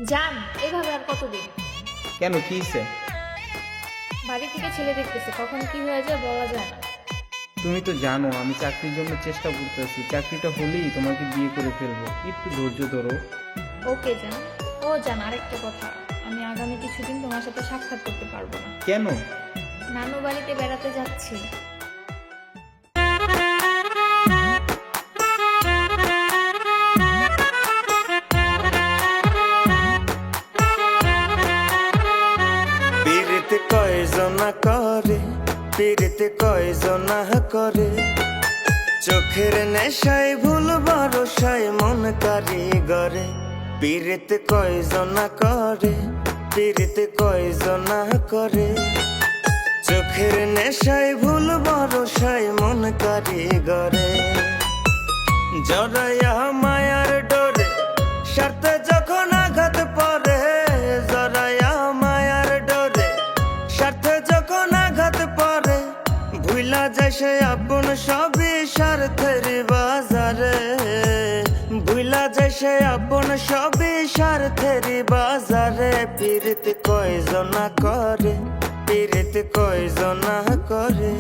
জান, এভাবে আর কতদিন? কেন, কি হইছে? বাড়ি থেকে ছেলে দেখতেছে, কখন কি হয়ে যায় বলা যায় না। তুমি তো জানো আমি চাকরির জন্য চেষ্টা করতেছি। চাকরিটা হলেই তোমাকে বিয়ে করে ফেলবো, একটু ধৈর্য ধরো। ওকে জান। ও জান, আরেকটা কথা, আমি আগামী কিছুদিন তোমার সাথে সাক্ষাৎ করতে পারবো না। কেন? নানু বাড়িতে বেড়াতে যাচ্ছি। পীড়িত কয়জনা করে, পীড়িত কয়জনা করে, চোখের নেশায় ভুল ভরসায় মন কারিগরে। পীড়িত কয়জনা করে, পীড়িত কয়জনা করে, চোখের নেশায় ভুল ভরসায় মন কারিগরে। জড়াইয়া মায়ার ডোরে স্বার্থে যখন আঘাত পড়ে, জড়াইয়া মায়ার ডোরে স্বার্থে যখন আঘাত পড়ে, ভুলা যায় সে আপন সবই স্বার্থের বাজারে। ভুলা যায় সে আপন সবই স্বার্থের বাজারে। পীড়িত কয়জনা করে, পীড়িত কয়জনা করে,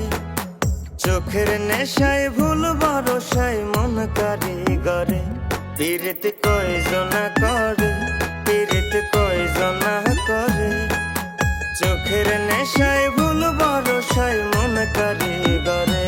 চোখের নেশায় ভুল ভরসায় মন কারিগরে। পীড়িত কয়জনা করে, পীড়িত কয়জনা করে, চোখের নেশায় ভুল ভরসায় মন কারিগরে।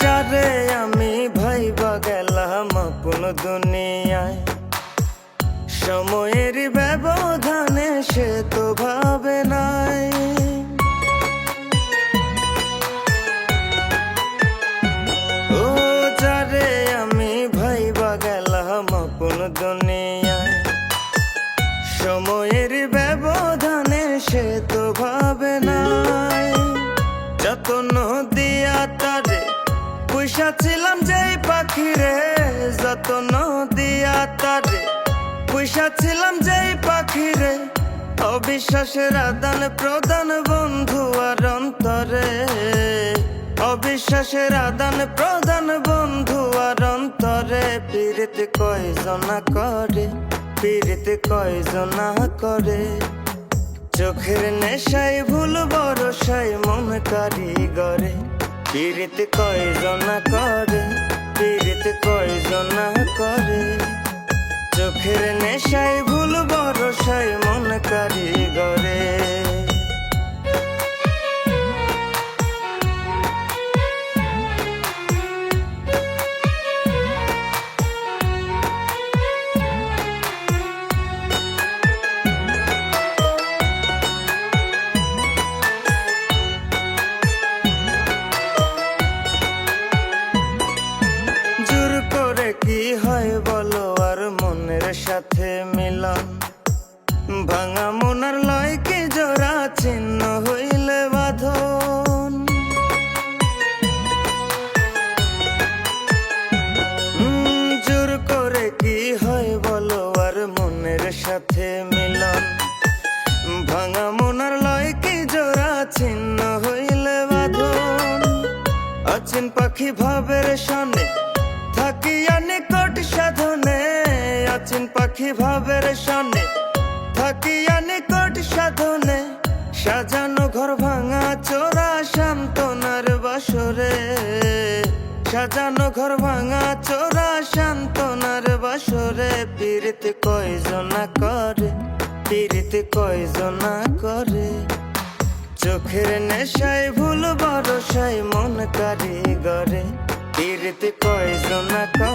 যারে আমি ভাইবা গেলাম আপন দুনিয়ায়, সময়ের ব্যবধানে সে তো ভাবে নাই। ও যারে আমি ভাইবা গেলাম আপন দুনিয়ায়, সময়ের ব্যবধানে সে তো ভাবে নাই। যতন দিয়া তারে পয়সা ছিলাম যেই পাখিরে, যতন দিয়া তারে পয়সা ছিলাম যেই পাখিরে, অবিশ্বাসের আদান প্রদান বন্ধু আর অন্তরে। অবিশ্বাসের আদান প্রদান বন্ধু আর অন্তরে। পীড়িত কয়জনা করে, পীড়িত কয়জনা করে, চোখের নেশায় ভুল ভরসায় মন কারিগরে। পীড়িত কয়জনা করে, পীড়িত কয়জনা করে, চোখের নেশায় ভুল ভরসায় মন কারিগরে। জোর করে কি হয় বলো আর মনের সাথে মিলন, ভাঙা মনার লয় কি জোড়া ছিন্ন হইলে বাঁধন। জোর করে কি হয় বলো আর মনের সাথে মিলন, ভাঙা মনার লয় কি জোড়া ছিন্ন হইলে বাঁধন। অচিন পাখি ভাবের সনে থাকিয়া নিকট সাধনে, অচিন পাখি ভাবের সনে থাকিয়া নিকট সাধনে, সাজানো ঘর ভাঙা চোরা সান্ত্বনার বাসরে। সাজানো ঘর ভাঙা চোরা সান্ত্বনার বাসরে। পীড়িত কয়জনা করে, পীড়িত কয়জনা করে, চোখের নেশায় ভুল ভরসায় মন কারিগরে। পীড়িত কয়জনা করে।